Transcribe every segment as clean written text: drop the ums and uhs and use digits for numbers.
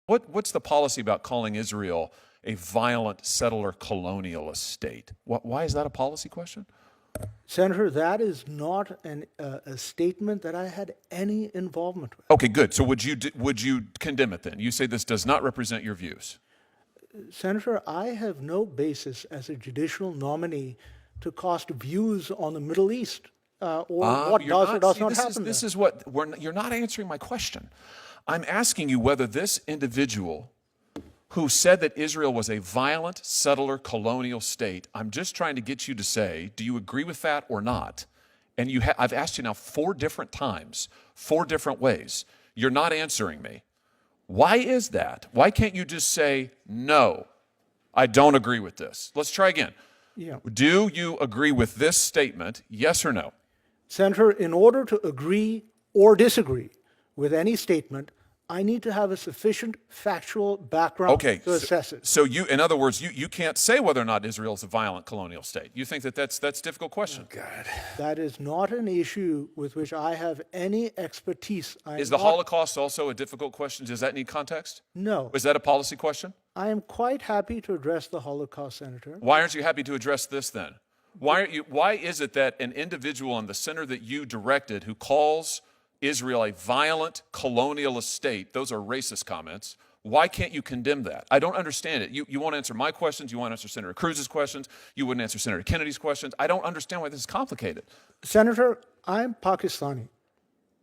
What's the policy about calling Israel a violent settler colonialist state? Why is that a policy question? Senator, that is not a statement that I had any involvement with. Okay, good. So would you condemn it then? You say this does not represent your views. Senator, I have no basis as a judicial nominee to cast views on the Middle East or what does or does not happen This there. is what you're not answering my question. I'm asking you whether this individual who said that Israel was a violent settler colonial state, I'm just trying to get you to say, do you agree with that or not? And I've asked you now 4 different times, 4 different ways. You're not answering me. Why is that? Why can't you just say, no, I don't agree with this? Let's try again. Yeah. Do you agree with this statement, yes or no? Senator, in order to agree or disagree with any statement, I need to have a sufficient factual background to assess it. So in other words, you can't say whether or not Israel is a violent colonial state. You think that's a difficult question? Oh, God. That is not an issue with which I have any expertise. Is the Holocaust also a difficult question? Does that need context? No. Is that a policy question? I am quite happy to address the Holocaust, Senator. Why aren't you happy to address this then? Why is it that an individual in the center that you directed who calls Israel a violent colonialist state, those are racist comments, why can't you condemn that? I don't understand it. You won't answer my questions, you won't answer Senator Cruz's questions, you wouldn't answer Senator Kennedy's questions. I don't understand why this is complicated. Senator, I'm Pakistani.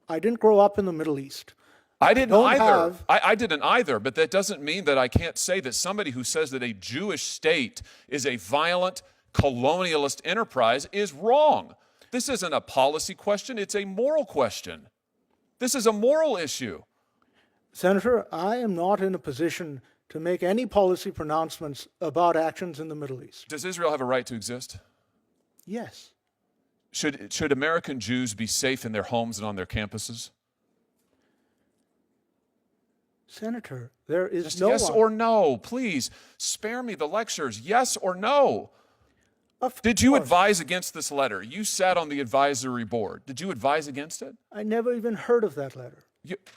I didn't grow up in the Middle East. I didn't either. I didn't either, but that doesn't mean that I can't say that somebody who says that a Jewish state is a violent colonialist enterprise is wrong. This isn't a policy question, it's a moral question. This is a moral issue. Senator, I am not in a position to make any policy pronouncements about actions in the Middle East. Does Israel have a right to exist? Yes. Should American Jews be safe in their homes and on their campuses? Senator, there is Just no yes one. or no, please. Spare me the lectures. Yes or no. Did you advise against this letter? You sat on the advisory board. Did you advise against it? I never even heard of that letter.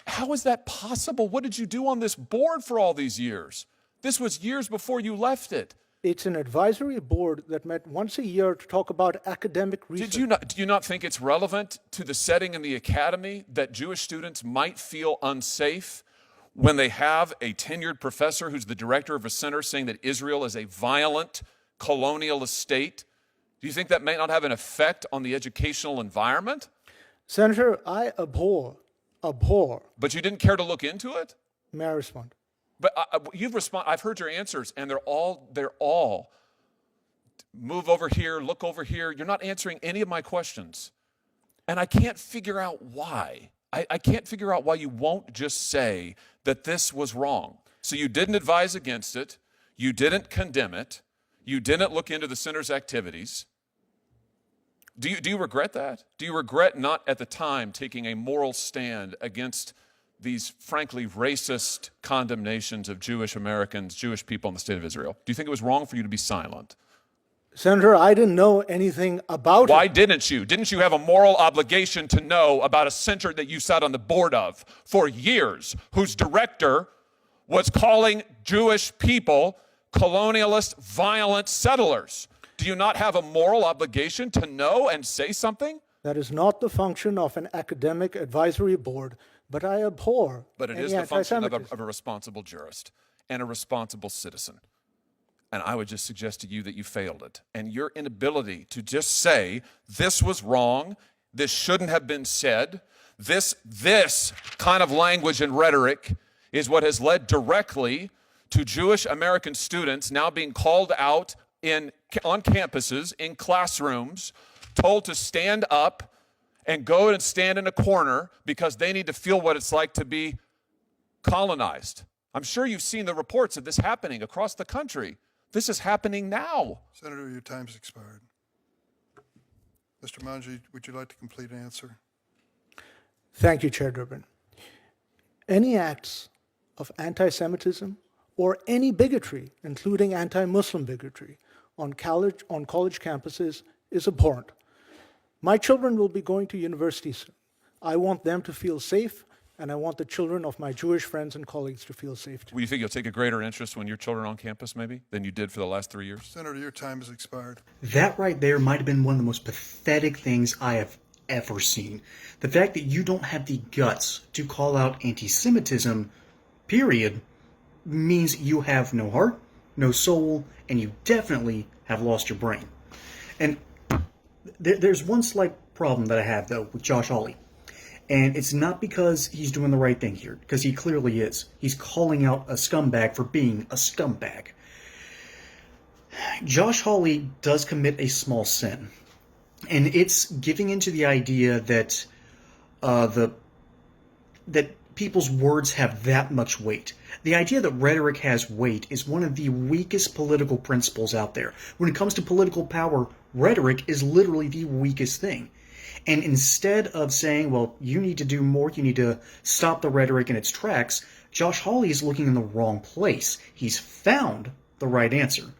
How is that possible? What did you do on this board for all these years? This was years before you left it. It's an advisory board that met once a year to talk about academic research. Do you not think it's relevant to the setting in the academy that Jewish students might feel unsafe when they have a tenured professor who's the director of a center saying that Israel is a violent colonialist state? Do you think that may not have an effect on the educational environment? Senator, I abhor. But you didn't care to look into it? May I respond? But I've heard your answers, and they're all move over here, look over here. You're not answering any of my questions. And I can't figure out why. I can't figure out why you won't just say that this was wrong. So you didn't advise against it. You didn't condemn it. You didn't look into the center's activities. Do you regret that? Do you regret not at the time taking a moral stand against these frankly racist condemnations of Jewish Americans, Jewish people in the state of Israel? Do you think it was wrong for you to be silent? Senator, I didn't know anything about it. Why didn't you? Didn't you have a moral obligation to know about a center that you sat on the board of for years, whose director was calling Jewish people colonialist, violent settlers? Do you not have a moral obligation to know and say something? That is not the function of an academic advisory board, but I abhor. But it is the function of a responsible jurist and a responsible citizen. And I would just suggest to you that you failed it. And your inability to just say, this was wrong, this shouldn't have been said, this kind of language and rhetoric is what has led directly to Jewish American students now being called out on campuses, in classrooms, told to stand up and go and stand in a corner because they need to feel what it's like to be colonized. I'm sure you've seen the reports of this happening across the country. This is happening now. Senator, your time's expired. Mr. Manji, would you like to complete an answer? Thank you, Chair Durbin. Any acts of anti-Semitism or any bigotry, including anti-Muslim bigotry, on college campuses is abhorrent. My children will be going to university soon. I want them to feel safe and I want the children of my Jewish friends and colleagues to feel safe too. Well, you think you'll take a greater interest when your children are on campus, maybe, than you did for the last 3 years? Senator, your time has expired. That right there might have been one of the most pathetic things I have ever seen. The fact that you don't have the guts to call out anti-Semitism, period, means you have no heart, no soul, and you definitely have lost your brain. And there's one slight problem that I have, though, with Josh Hawley. And it's not because he's doing the right thing here, because he clearly is. He's calling out a scumbag for being a scumbag. Josh Hawley does commit a small sin, and it's giving into the idea that that people's words have that much weight. The idea that rhetoric has weight is one of the weakest political principles out there. When it comes to political power, rhetoric is literally the weakest thing. And instead of saying, well, you need to do more, you need to stop the rhetoric in its tracks, Josh Hawley is looking in the wrong place. He's found the right answer.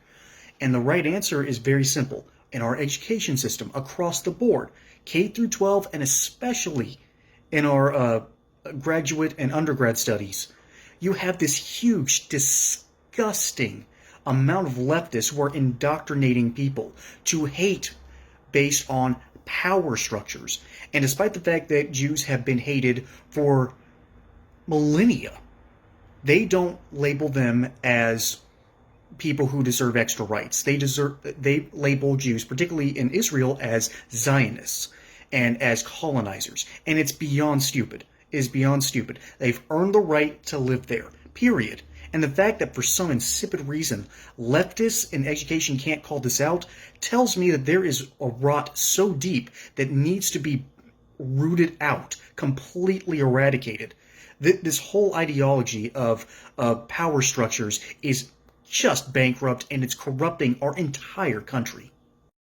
And the right answer is very simple. In our education system, across the board, K through 12, and especially in our graduate and undergrad studies, you have this huge, disgusting amount of leftists who are indoctrinating people to hate based on power structures. And despite the fact that Jews have been hated for millennia, they don't label them as people who deserve extra rights. They label Jews, particularly in Israel, as Zionists and as colonizers. And it's beyond stupid. It is beyond stupid. They've earned the right to live there, period. And the fact that for some insipid reason leftists in education can't call this out tells me that there is a rot so deep that needs to be rooted out, completely eradicated. This whole ideology of power structures is just bankrupt, and it's corrupting our entire country.